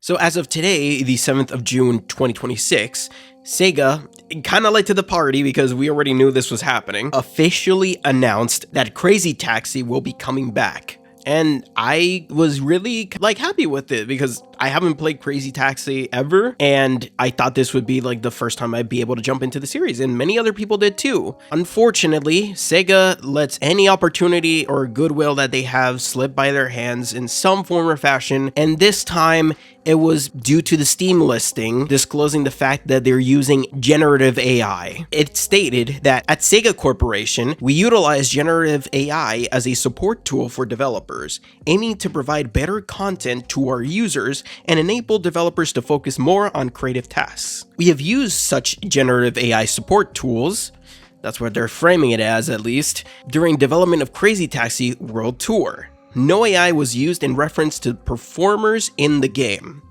So as of today, the 7th of June 2026, SEGA, kind of late to the party because we already knew this was happening, officially announced that Crazy Taxi will be coming back. And I was really happy with it because I haven't played Crazy Taxi ever, and I thought this would be the first time I'd be able to jump into the series, and many other people did too. Unfortunately, SEGA lets any opportunity or goodwill that they have slip by their hands in some form or fashion, and this time it was due to the Steam listing disclosing the fact that they're using generative AI. It stated that at SEGA Corporation, we utilize generative AI as a support tool for developers, aiming to provide better content to our users and enable developers to focus more on creative tasks. We have used such generative AI support tools, that's what they're framing it as at least, during development of Crazy Taxi World Tour. No AI was used in reference to performers in the game.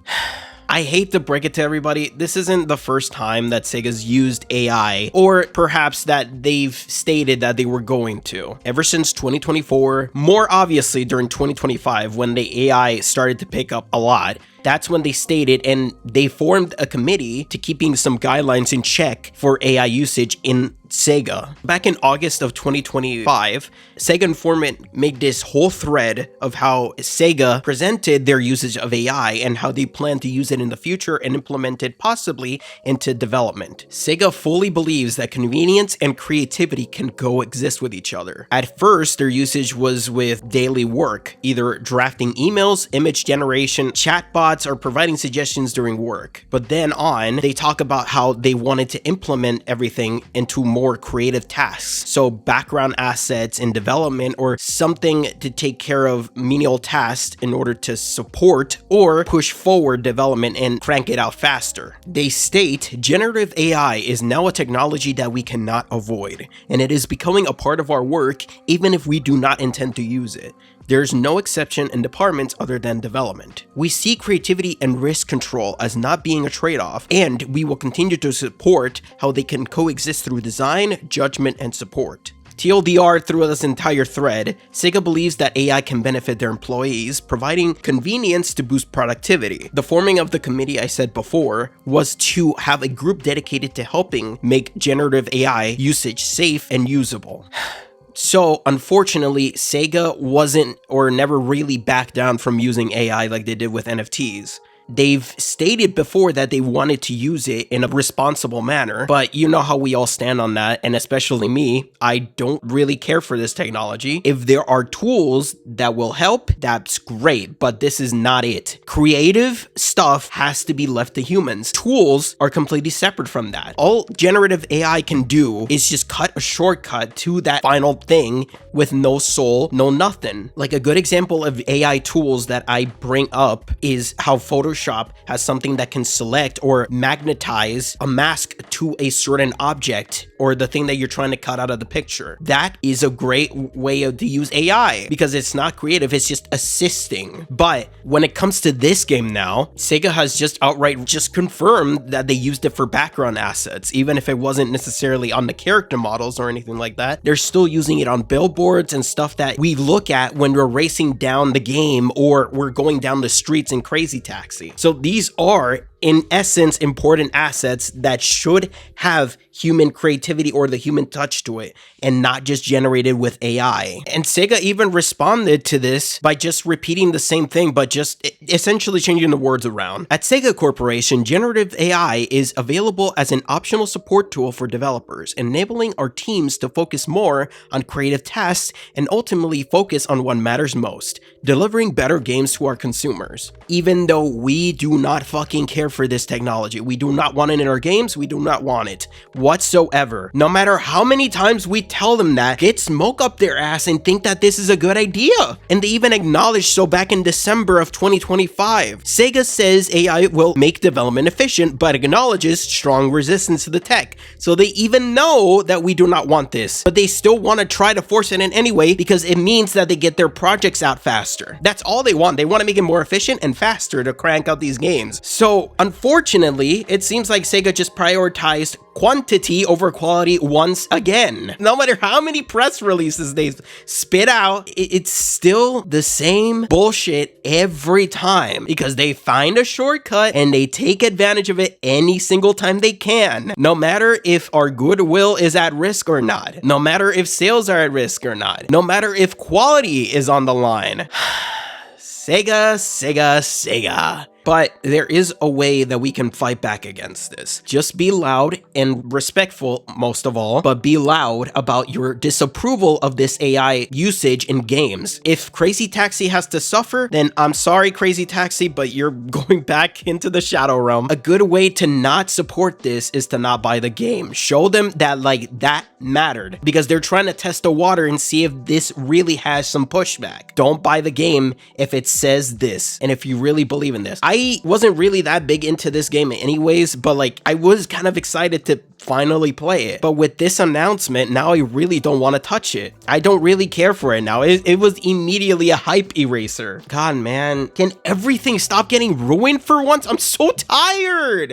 I hate to break it to everybody, this isn't the first time that SEGA's used AI, or perhaps that they've stated that they were going to. Ever since 2024, more obviously during 2025 when the AI started to pick up a lot, that's when they stated and they formed a committee to keeping some guidelines in check for AI usage in SEGA. Back in August of 2025, SEGA Informant made this whole thread of how SEGA presented their usage of AI and how they plan to use it in the future and implement it possibly into development. SEGA fully believes that convenience and creativity can coexist with each other. At first, their usage was with daily work, either drafting emails, image generation, chatbots, or providing suggestions during work. But then on, they talk about how they wanted to implement everything into more creative tasks. So background assets in development or something to take care of menial tasks in order to support or push forward development and crank it out faster. They state generative AI is now a technology that we cannot avoid, and it is becoming a part of our work even if we do not intend to use it. There's no exception in departments other than development. We see creativity and risk control as not being a trade-off, and we will continue to support how they can coexist through design, judgment, and support. TLDR through this entire thread, SEGA believes that AI can benefit their employees, providing convenience to boost productivity. The forming of the committee I said before was to have a group dedicated to helping make generative AI usage safe and usable. So, unfortunately, SEGA wasn't or never really backed down from using AI like they did with NFTs. They've stated before that they wanted to use it in a responsible manner, but you know how we all stand on that, and especially me, I don't really care for this technology. If there are tools that will help, that's great, but this is not it. Creative stuff has to be left to humans. Tools are completely separate from that. All generative AI can do is just cut a shortcut to that final thing with no soul, no nothing. Like a good example of AI tools that I bring up is how Photoshop has something that can select or magnetize a mask to a certain object or the thing that you're trying to cut out of the picture. That is a great way to use AI because it's not creative, it's just assisting. But when it comes to this game now, SEGA has just outright confirmed that they used it for background assets. Even if it wasn't necessarily on the character models or anything like that, they're still using it on billboards and stuff that we look at when we're racing down the game or we're going down the streets in Crazy Taxi. So these are, in essence, important assets that should have human creativity or the human touch to it and not just generated with AI. And SEGA even responded to this by just repeating the same thing, but just essentially changing the words around. At SEGA Corporation, generative AI is available as an optional support tool for developers, enabling our teams to focus more on creative tasks and ultimately focus on what matters most, delivering better games to our consumers. Even though we do not fucking care for this technology, we do not want it in our games, we do not want it whatsoever. No matter how many times we tell them that, get smoke up their ass and think that this is a good idea. And they even acknowledged so back in December of 2025. SEGA says AI will make development efficient, but acknowledges strong resistance to the tech. So they even know that we do not want this, but they still want to try to force it in anyway because it means that they get their projects out faster. That's all they want. They want to make it more efficient and faster to crank out these games. So unfortunately, it seems like SEGA just prioritized quantity over quality quality once again. No matter how many press releases they spit out, it's still the same bullshit every time because they find a shortcut and they take advantage of it any single time they can. No matter if our goodwill is at risk or not. No matter if sales are at risk or not. No matter if quality is on the line. Sega, Sega, Sega. But there is a way that we can fight back against this. Just be loud and respectful, most of all, but be loud about your disapproval of this AI usage in games. If Crazy Taxi has to suffer, then I'm sorry, Crazy Taxi, but you're going back into the Shadow Realm. A good way to not support this is to not buy the game. Show them that, like, that mattered, because they're trying to test the water and see if this really has some pushback. Don't buy the game if it says this, and if you really believe in this. I wasn't really that big into this game anyways, but like I was kind of excited to finally play it. But with this announcement, now I really don't want to touch it. I don't really care for it now. It was immediately a hype eraser. God, man, can everything stop getting ruined for once? I'm so tired.